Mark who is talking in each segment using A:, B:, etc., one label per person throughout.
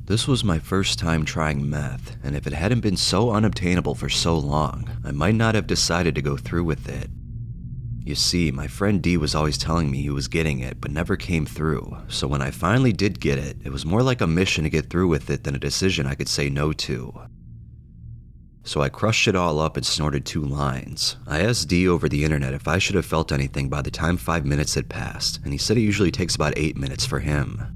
A: This was my first time trying meth, and if it hadn't been so unobtainable for so long, I might not have decided to go through with it. You see, my friend D was always telling me he was getting it, but never came through, so when I finally did get it, it was more like a mission to get through with it than a decision I could say no to. So I crushed it all up and snorted 2 lines. I asked D over the internet if I should have felt anything by the time 5 minutes had passed, and he said it usually takes about 8 minutes for him.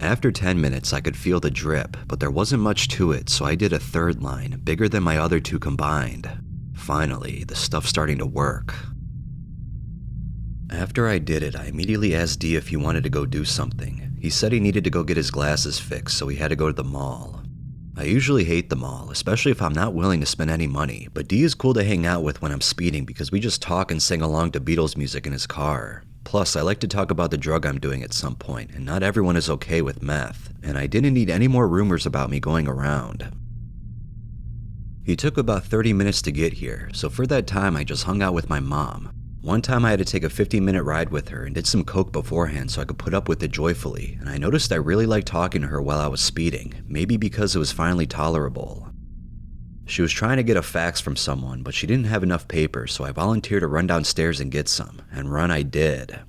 A: After 10 minutes, I could feel the drip, but there wasn't much to it, so I did a 3rd line, bigger than my other 2 combined. Finally, the stuff's starting to work. After I did it, I immediately asked D if he wanted to go do something. He said he needed to go get his glasses fixed, so he had to go to the mall. I usually hate the mall, especially if I'm not willing to spend any money, but D is cool to hang out with when I'm speeding because we just talk and sing along to Beatles music in his car. Plus, I like to talk about the drug I'm doing at some point, and not everyone is okay with meth, and I didn't need any more rumors about me going around. He took about 30 minutes to get here, so for that time I just hung out with my mom. One time I had to take a 15-minute ride with her and did some coke beforehand so I could put up with it joyfully, and I noticed I really liked talking to her while I was speeding, maybe because it was finally tolerable. She was trying to get a fax from someone, but she didn't have enough paper, so I volunteered to run downstairs and get some, and run I did.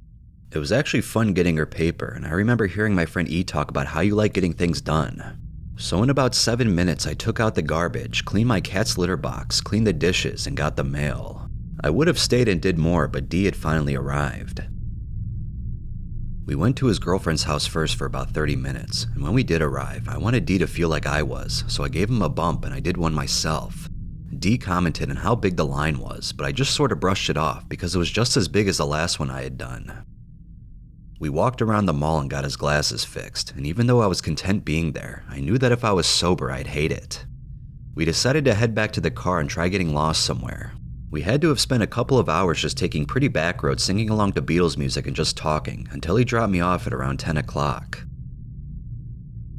A: It was actually fun getting her paper, and I remember hearing my friend E talk about how you like getting things done. So in about 7 minutes I took out the garbage, cleaned my cat's litter box, cleaned the dishes, and got the mail. I would have stayed and did more, but D had finally arrived. We went to his girlfriend's house first for about 30 minutes, and when we did arrive, I wanted D to feel like I was, so I gave him a bump and I did one myself. D commented on how big the line was, but I just sort of brushed it off because it was just as big as the last one I had done. We walked around the mall and got his glasses fixed, and even though I was content being there, I knew that if I was sober I'd hate it. We decided to head back to the car and try getting lost somewhere. We had to have spent a couple of hours just taking pretty back roads singing along to Beatles music and just talking until he dropped me off at around 10 o'clock.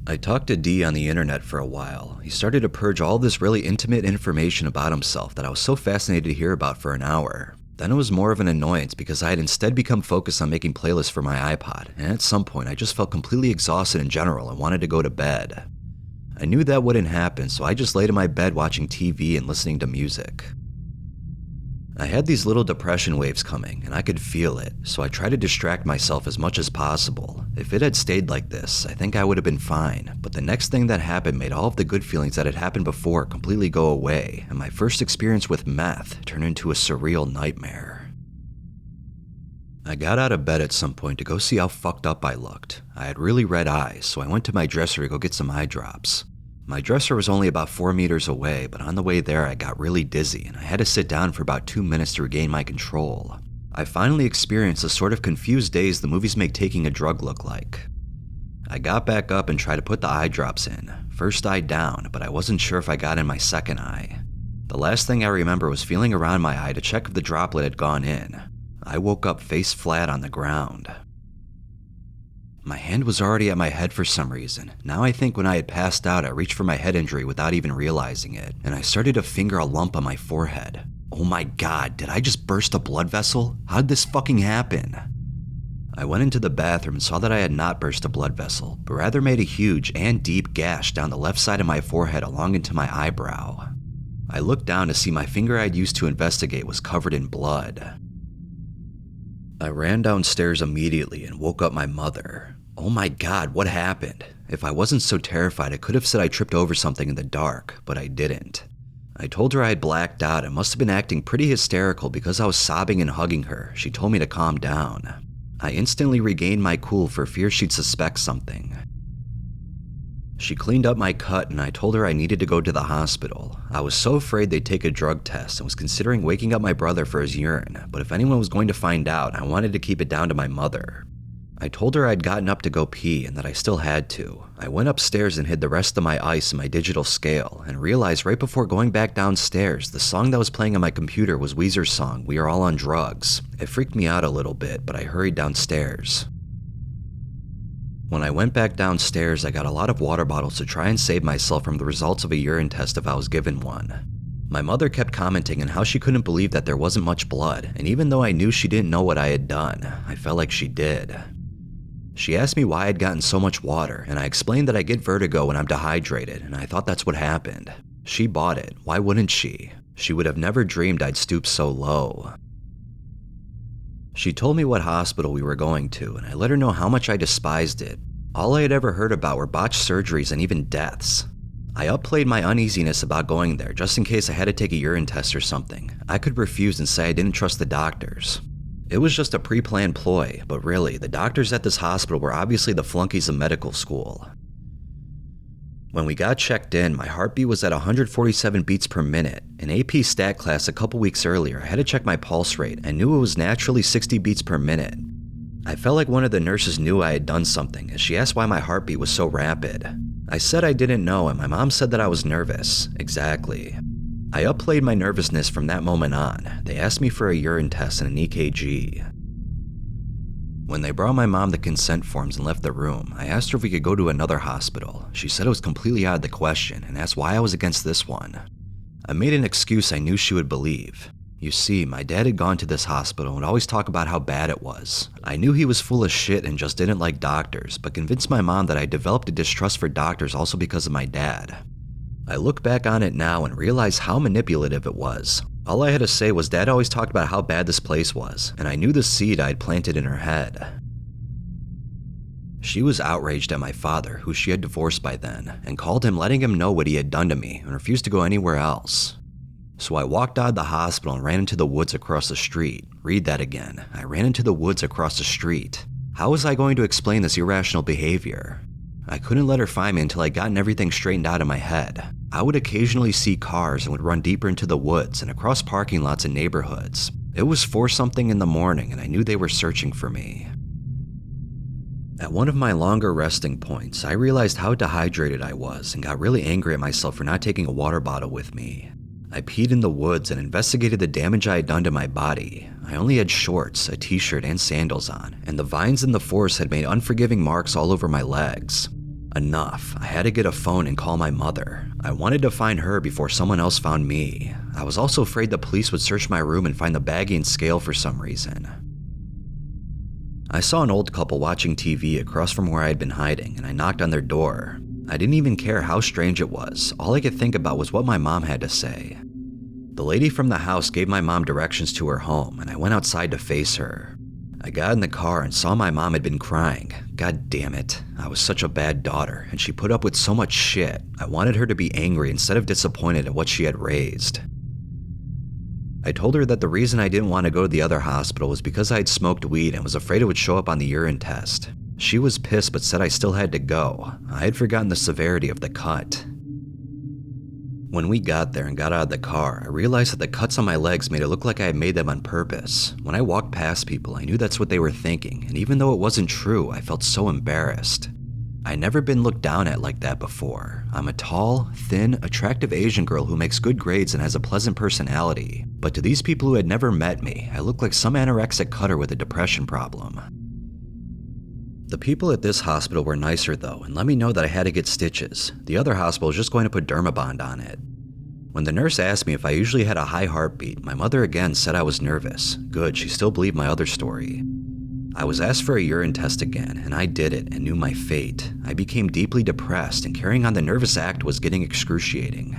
A: I talked to D on the internet for a while. He started to purge all this really intimate information about himself that I was so fascinated to hear about for an hour. Then it was more of an annoyance because I had instead become focused on making playlists for my iPod, and at some point I just felt completely exhausted in general and wanted to go to bed. I knew that wouldn't happen, so I just laid in my bed watching TV and listening to music. I had these little depression waves coming, and I could feel it, so I tried to distract myself as much as possible. If it had stayed like this, I think I would have been fine, but the next thing that happened made all of the good feelings that had happened before completely go away, and my first experience with meth turned into a surreal nightmare. I got out of bed at some point to go see how fucked up I looked. I had really red eyes, so I went to my dresser to go get some eye drops. My dresser was only about 4 meters away, but on the way there I got really dizzy and I had to sit down for about 2 minutes to regain my control. I finally experienced the sort of confused daze the movies make taking a drug look like. I got back up and tried to put the eye drops in. First eye down, but I wasn't sure if I got in my second eye. The last thing I remember was feeling around my eye to check if the droplet had gone in. I woke up face flat on the ground. My hand was already at my head for some reason. Now I think when I had passed out, I reached for my head injury without even realizing it, and I started to finger a lump on my forehead. Oh my god, did I just burst a blood vessel? How did this fucking happen? I went into the bathroom and saw that I had not burst a blood vessel, but rather made a huge and deep gash down the left side of my forehead along into my eyebrow. I looked down to see my finger I'd used to investigate was covered in blood. I ran downstairs immediately and woke up my mother. Oh my god, what happened? If I wasn't so terrified, I could have said I tripped over something in the dark, but I didn't. I told her I had blacked out and must have been acting pretty hysterical because I was sobbing and hugging her. She told me to calm down. I instantly regained my cool for fear she'd suspect something. She cleaned up my cut and I told her I needed to go to the hospital. I was so afraid they'd take a drug test and was considering waking up my brother for his urine, but if anyone was going to find out, I wanted to keep it down to my mother. I told her I'd gotten up to go pee and that I still had to. I went upstairs and hid the rest of my ice in my digital scale and realized right before going back downstairs, the song that was playing on my computer was Weezer's song, We Are All on Drugs. It freaked me out a little bit, but I hurried downstairs. When I went back downstairs, I got a lot of water bottles to try and save myself from the results of a urine test if I was given one. My mother kept commenting on how she couldn't believe that there wasn't much blood, and even though I knew she didn't know what I had done, I felt like she did. She asked me why I'd gotten so much water, and I explained that I get vertigo when I'm dehydrated, and I thought that's what happened. She bought it. Why wouldn't she? She would have never dreamed I'd stoop so low. She told me what hospital we were going to, and I let her know how much I despised it. All I had ever heard about were botched surgeries and even deaths. I upplayed my uneasiness about going there just in case I had to take a urine test or something. I could refuse and say I didn't trust the doctors. It was just a pre-planned ploy, but really, the doctors at this hospital were obviously the flunkies of medical school. When we got checked in, my heartbeat was at 147 beats per minute. In AP stat class a couple weeks earlier, I had to check my pulse rate and knew it was naturally 60 beats per minute. I felt like one of the nurses knew I had done something, as she asked why my heartbeat was so rapid. I said I didn't know, and my mom said that I was nervous. Exactly. I upplayed my nervousness from that moment on. They asked me for a urine test and an EKG. When they brought my mom the consent forms and left the room, I asked her if we could go to another hospital. She said it was completely out of the question and asked why I was against this one. I made an excuse I knew she would believe. You see, my dad had gone to this hospital and would always talk about how bad it was. I knew he was full of shit and just didn't like doctors, but convinced my mom that I developed a distrust for doctors also because of my dad. I look back on it now and realize how manipulative it was. All I had to say was Dad always talked about how bad this place was, and I knew the seed I had planted in her head. She was outraged at my father, who she had divorced by then, and called him letting him know what he had done to me and refused to go anywhere else. So I walked out of the hospital and ran into the woods across the street. Read that again. I ran into the woods across the street. How was I going to explain this irrational behavior? I couldn't let her find me until I'd gotten everything straightened out in my head. I would occasionally see cars and would run deeper into the woods and across parking lots and neighborhoods. It was 4-something in the morning and I knew they were searching for me. At one of my longer resting points, I realized how dehydrated I was and got really angry at myself for not taking a water bottle with me. I peed in the woods and investigated the damage I had done to my body. I only had shorts, a t-shirt, and sandals on, and the vines in the forest had made unforgiving marks all over my legs. Enough. I had to get a phone and call my mother. I wanted to find her before someone else found me. I was also afraid the police would search my room and find the baggie and scale for some reason. I saw an old couple watching TV across from where I had been hiding, and I knocked on their door. I didn't even care how strange it was. All I could think about was what my mom had to say. The lady from the house gave my mom directions to her home, and I went outside to face her. I got in the car and saw my mom had been crying. God damn it. I was such a bad daughter, and she put up with so much shit. I wanted her to be angry instead of disappointed at what she had raised. I told her that the reason I didn't want to go to the other hospital was because I had smoked weed and was afraid it would show up on the urine test. She was pissed but said I still had to go. I had forgotten the severity of the cut. When we got there and got out of the car, I realized that the cuts on my legs made it look like I had made them on purpose. When I walked past people, I knew that's what they were thinking, and even though it wasn't true, I felt so embarrassed. I'd never been looked down at like that before. I'm a tall, thin, attractive Asian girl who makes good grades and has a pleasant personality. But to these people who had never met me, I looked like some anorexic cutter with a depression problem. The people at this hospital were nicer though, and let me know that I had to get stitches. The other hospital was just going to put Dermabond on it. When the nurse asked me if I usually had a high heartbeat, my mother again said I was nervous. Good, she still believed my other story. I was asked for a urine test again, and I did it and knew my fate. I became deeply depressed, and carrying on the nervous act was getting excruciating.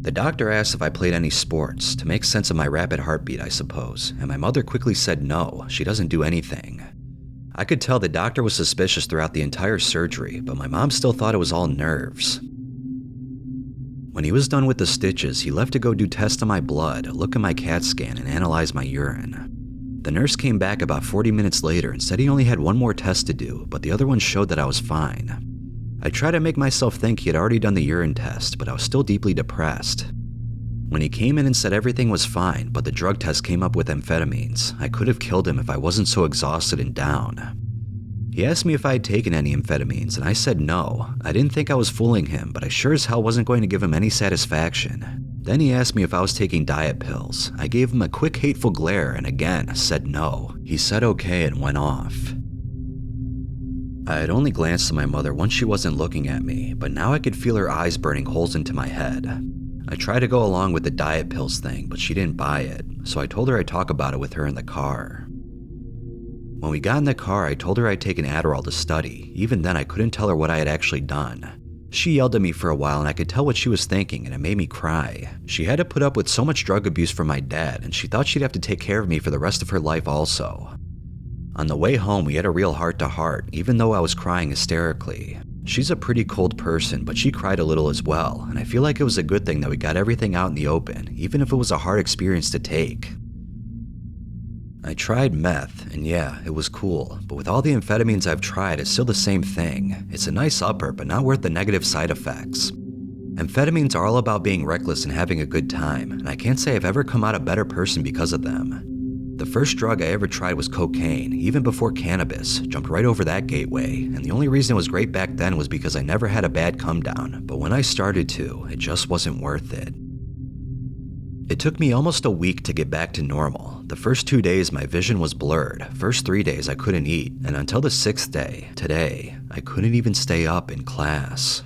A: The doctor asked if I played any sports, to make sense of my rapid heartbeat, I suppose, and my mother quickly said no, she doesn't do anything. I could tell the doctor was suspicious throughout the entire surgery, but my mom still thought it was all nerves. When he was done with the stitches, he left to go do tests on my blood, look at my CAT scan, and analyze my urine. The nurse came back about 40 minutes later and said he only had one more test to do, but the other one showed that I was fine. I tried to make myself think he had already done the urine test, but I was still deeply depressed. When he came in and said everything was fine, but the drug test came up with amphetamines, I could have killed him if I wasn't so exhausted and down. He asked me if I had taken any amphetamines, and I said no. I didn't think I was fooling him, but I sure as hell wasn't going to give him any satisfaction. Then he asked me if I was taking diet pills. I gave him a quick hateful glare and again said no. He said okay and went off. I had only glanced at my mother once she wasn't looking at me, but now I could feel her eyes burning holes into my head. I tried to go along with the diet pills thing, but she didn't buy it, so I told her I'd talk about it with her in the car. When we got in the car, I told her I'd taken Adderall to study. Even then, I couldn't tell her what I had actually done. She yelled at me for a while and I could tell what she was thinking, and it made me cry. She had to put up with so much drug abuse from my dad, and she thought she'd have to take care of me for the rest of her life also. On the way home, we had a real heart-to-heart, even though I was crying hysterically. She's a pretty cold person, but she cried a little as well, and I feel like it was a good thing that we got everything out in the open, even if it was a hard experience to take. I tried meth, and yeah, it was cool, but with all the amphetamines I've tried, it's still the same thing. It's a nice upper, but not worth the negative side effects. Amphetamines are all about being reckless and having a good time, and I can't say I've ever come out a better person because of them. The first drug I ever tried was cocaine, even before cannabis, jumped right over that gateway, and the only reason it was great back then was because I never had a bad come down, but when I started to, it just wasn't worth it. It took me almost a week to get back to normal. The first 2 days my vision was blurred, first 3 days I couldn't eat, and until the 6th day, today, I couldn't even stay up in class.